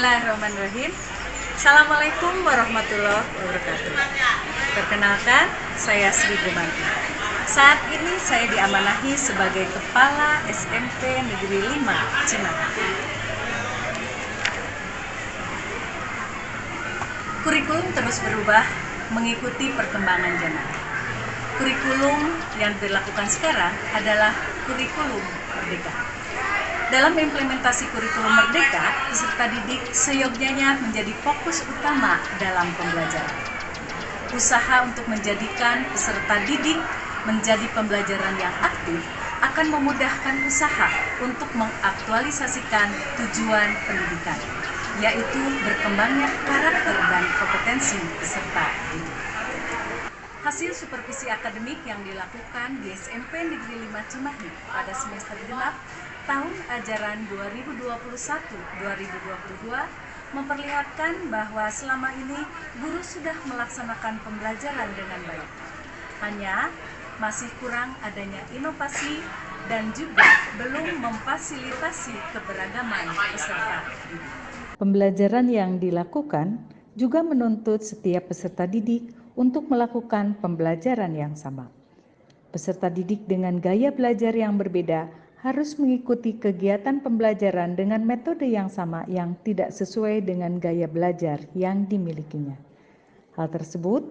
Bismillahirrahmanirrahim. Assalamualaikum warahmatullahi wabarakatuh. Perkenalkan, saya Sri Gumanti. Saat ini saya diamanahi sebagai Kepala SMP Negeri 5 Cimahi. Kurikulum terus berubah mengikuti perkembangan zaman. Kurikulum yang dilakukan sekarang adalah kurikulum merdeka. Dalam implementasi kurikulum merdeka, peserta didik seyogyanya menjadi fokus utama dalam pembelajaran. Usaha untuk menjadikan peserta didik menjadi pembelajaran yang aktif akan memudahkan usaha untuk mengaktualisasikan tujuan pendidikan, yaitu berkembangnya karakter dan kompetensi peserta didik. Hasil supervisi akademik yang dilakukan di SMP Negeri 5 Cimahi pada semester genap tahun ajaran 2021-2022 memperlihatkan bahwa selama ini guru sudah melaksanakan pembelajaran dengan baik. Hanya masih kurang adanya inovasi dan juga belum memfasilitasi keberagaman peserta didik. Pembelajaran yang dilakukan juga menuntut setiap peserta didik untuk melakukan pembelajaran yang sama. Peserta didik dengan gaya belajar yang berbeda harus mengikuti kegiatan pembelajaran dengan metode yang sama yang tidak sesuai dengan gaya belajar yang dimilikinya. Hal tersebut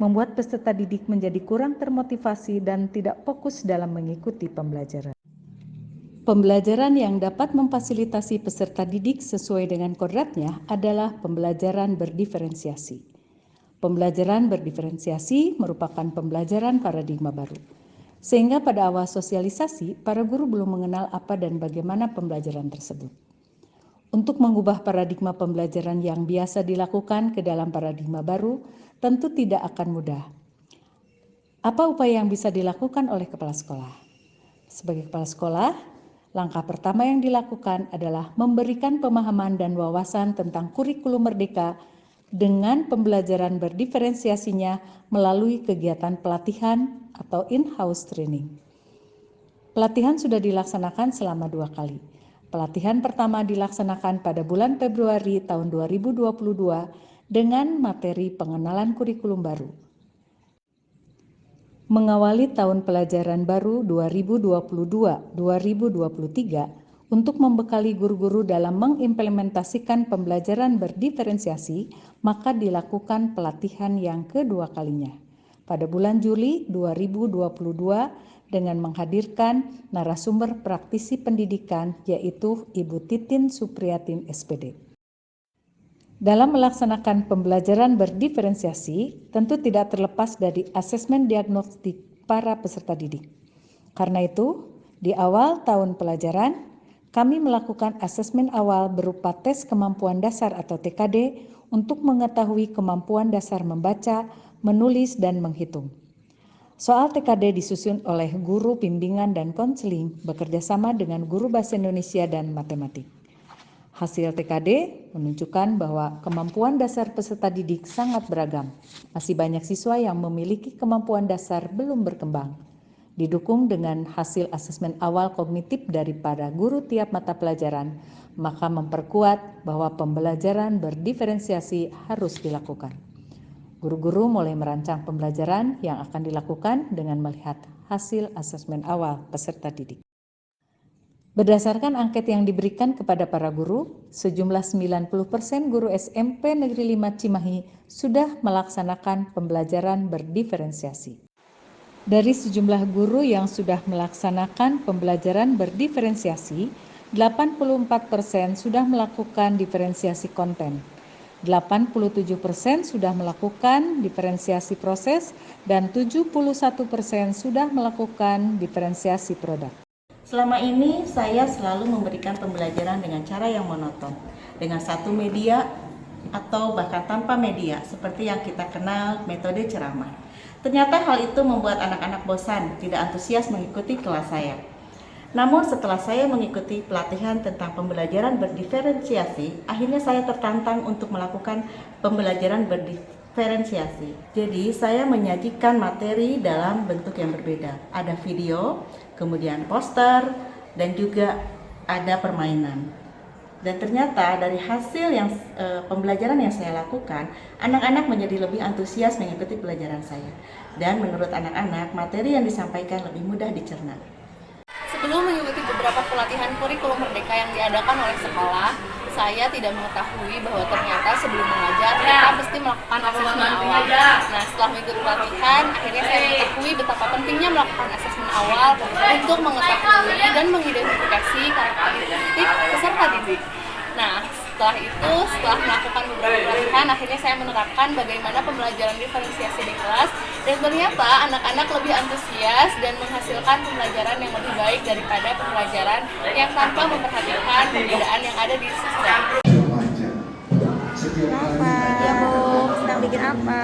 membuat peserta didik menjadi kurang termotivasi dan tidak fokus dalam mengikuti pembelajaran. Pembelajaran yang dapat memfasilitasi peserta didik sesuai dengan kodratnya adalah pembelajaran berdiferensiasi. Pembelajaran berdiferensiasi merupakan pembelajaran paradigma baru. Sehingga pada awal sosialisasi, para guru belum mengenal apa dan bagaimana pembelajaran tersebut. Untuk mengubah paradigma pembelajaran yang biasa dilakukan ke dalam paradigma baru, tentu tidak akan mudah. Apa upaya yang bisa dilakukan oleh kepala sekolah? Sebagai kepala sekolah, langkah pertama yang dilakukan adalah memberikan pemahaman dan wawasan tentang kurikulum merdeka dengan pembelajaran berdiferensiasinya melalui kegiatan pelatihan atau in-house training. Pelatihan sudah dilaksanakan selama 2 kali. Pelatihan pertama dilaksanakan pada bulan Februari tahun 2022 dengan materi pengenalan kurikulum baru. Mengawali tahun pelajaran baru 2022-2023, untuk membekali guru-guru dalam mengimplementasikan pembelajaran berdiferensiasi, maka dilakukan pelatihan yang kedua kalinya pada bulan Juli 2022 dengan menghadirkan narasumber praktisi pendidikan yaitu Ibu Titin Supriyatin SPD. Dalam melaksanakan pembelajaran berdiferensiasi, tentu tidak terlepas dari asesmen diagnostik para peserta didik. Karena itu, di awal tahun pelajaran, kami melakukan asesmen awal berupa tes kemampuan dasar atau TKD untuk mengetahui kemampuan dasar membaca, menulis, dan menghitung. Soal TKD disusun oleh guru bimbingan dan konseling bekerjasama dengan guru bahasa Indonesia dan matematik. Hasil TKD menunjukkan bahwa kemampuan dasar peserta didik sangat beragam. Masih banyak siswa yang memiliki kemampuan dasar belum berkembang. Didukung dengan hasil asesmen awal kognitif daripada guru tiap mata pelajaran, maka memperkuat bahwa pembelajaran berdiferensiasi harus dilakukan. Guru-guru mulai merancang pembelajaran yang akan dilakukan dengan melihat hasil asesmen awal peserta didik. Berdasarkan angket yang diberikan kepada para guru, sejumlah 90% guru SMP Negeri 5 Cimahi sudah melaksanakan pembelajaran berdiferensiasi. Dari sejumlah guru yang sudah melaksanakan pembelajaran berdiferensiasi, 84% sudah melakukan diferensiasi konten, 87% sudah melakukan diferensiasi proses, dan 71% sudah melakukan diferensiasi produk. Selama ini saya selalu memberikan pembelajaran dengan cara yang monoton, dengan satu media atau bahkan tanpa media, seperti yang kita kenal metode ceramah. Ternyata hal itu membuat anak-anak bosan, tidak antusias mengikuti kelas saya. Namun setelah saya mengikuti pelatihan tentang pembelajaran berdiferensiasi, akhirnya saya tertantang untuk melakukan pembelajaran berdiferensiasi. Jadi saya menyajikan materi dalam bentuk yang berbeda. Ada video, kemudian poster, dan juga ada permainan. Dan ternyata dari hasil yang pembelajaran yang saya lakukan, anak-anak menjadi lebih antusias mengikuti pelajaran saya. Dan menurut anak-anak, materi yang disampaikan lebih mudah dicerna. Sebelum mengikuti beberapa pelatihan kurikulum merdeka yang diadakan oleh sekolah, saya tidak mengetahui bahwa ternyata sebelum mengajar kita mesti melakukan asesmen awal. Nah, setelah mengikuti pelatihan, akhirnya saya mengetahui betapa pentingnya melakukan asesmen awal untuk mengetahui dan mengidentifikasi karakteristik peserta didik. Nah, setelah melakukan beberapa pelatihan, akhirnya saya menerapkan bagaimana pembelajaran diferensiasi di kelas, dan ternyata anak-anak lebih antusias dan menghasilkan pembelajaran yang lebih baik daripada pembelajaran yang tanpa memperhatikan perbedaan yang ada di sistem. Apa? Ya Bu, sedang bikin apa?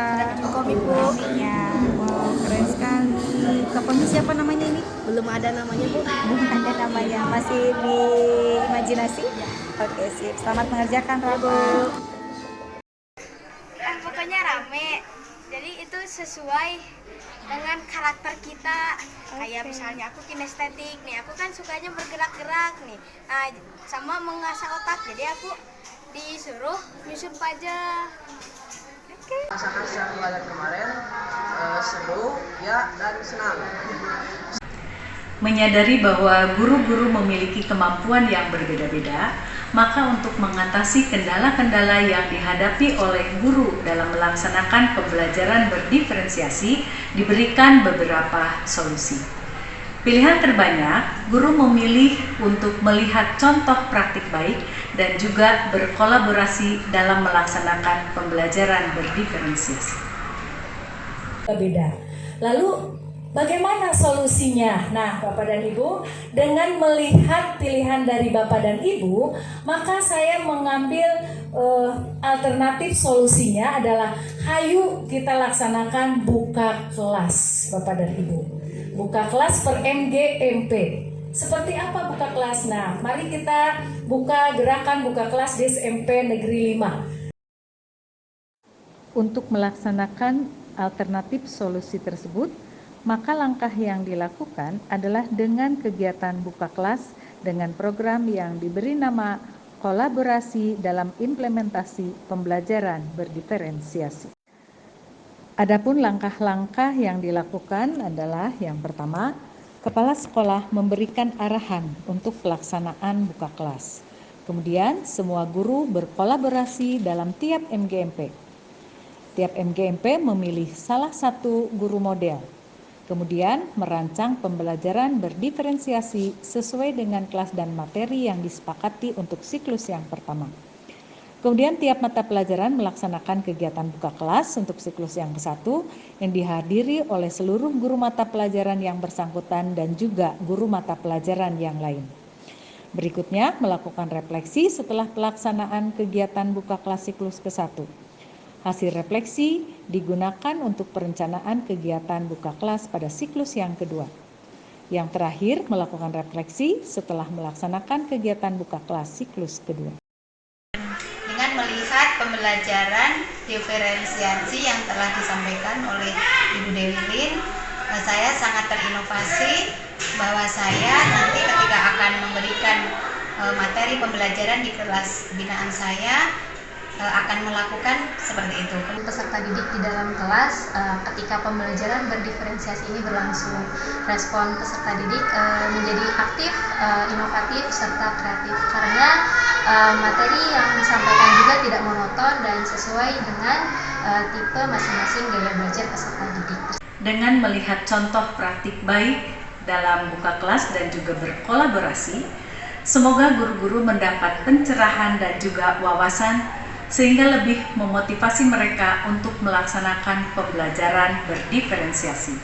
Komik Bu. Ya, wow, keren sekali. Komik siapa namanya ini? Belum ada namanya Bu. Belum ada namanya, masih di imajinasi? Oke, sip. Selamat mengerjakan, Rabu. Pokoknya rame. Jadi itu sesuai dengan karakter kita. Kayak misalnya aku kinestetik nih, aku kan sukanya bergerak-gerak nih. Nah, sama mengasah otak. Jadi aku disuruh nyusun pajak. Masakan yang belajar kemarin seru, ya, dan senang. Menyadari bahwa guru-guru memiliki kemampuan yang berbeda-beda, maka untuk mengatasi kendala-kendala yang dihadapi oleh guru dalam melaksanakan pembelajaran berdiferensiasi, diberikan beberapa solusi. Pilihan terbanyak, guru memilih untuk melihat contoh praktik baik dan juga berkolaborasi dalam melaksanakan pembelajaran berdiferensiasi. Beda. Lalu bagaimana solusinya? Nah, Bapak dan Ibu, dengan melihat pilihan dari Bapak dan Ibu, maka saya mengambil alternatif solusinya adalah hayu kita laksanakan buka kelas, Bapak dan Ibu. Buka kelas per MGMP. Seperti apa buka kelas? Nah, mari kita buka gerakan buka kelas di SMP Negeri 5. Untuk melaksanakan alternatif solusi tersebut, maka langkah yang dilakukan adalah dengan kegiatan buka kelas dengan program yang diberi nama kolaborasi dalam implementasi pembelajaran berdiferensiasi. Adapun langkah-langkah yang dilakukan adalah yang pertama, kepala sekolah memberikan arahan untuk pelaksanaan buka kelas. Kemudian semua guru berkolaborasi dalam tiap MGMP. Tiap MGMP memilih salah satu guru model. Kemudian merancang pembelajaran berdiferensiasi sesuai dengan kelas dan materi yang disepakati untuk siklus yang pertama. Kemudian tiap mata pelajaran melaksanakan kegiatan buka kelas untuk siklus yang ke-1 yang dihadiri oleh seluruh guru mata pelajaran yang bersangkutan dan juga guru mata pelajaran yang lain. Berikutnya melakukan refleksi setelah pelaksanaan kegiatan buka kelas siklus ke-1. Hasil refleksi digunakan untuk perencanaan kegiatan buka kelas pada siklus yang kedua. Yang terakhir, melakukan refleksi setelah melaksanakan kegiatan buka kelas siklus kedua. Dengan melihat pembelajaran diferensiasi yang telah disampaikan oleh Ibu Dewi Lin, saya sangat terinovasi bahwa saya nanti ketika akan memberikan materi pembelajaran di kelas binaan saya akan melakukan seperti itu. Peserta didik di dalam kelas ketika pembelajaran berdiferensiasi ini berlangsung, respon peserta didik menjadi aktif, inovatif, serta kreatif karena materi yang disampaikan juga tidak monoton dan sesuai dengan tipe masing-masing gaya belajar peserta didik. Dengan melihat contoh praktik baik dalam buka kelas dan juga berkolaborasi, semoga guru-guru mendapat pencerahan dan juga wawasan sehingga lebih memotivasi mereka untuk melaksanakan pembelajaran berdiferensiasi.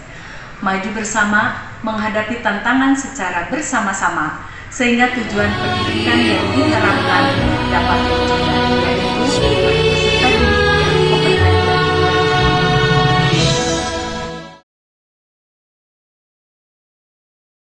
Maju bersama, menghadapi tantangan secara bersama-sama, sehingga tujuan pendidikan yang diterapkan dapat tercapai, yaitu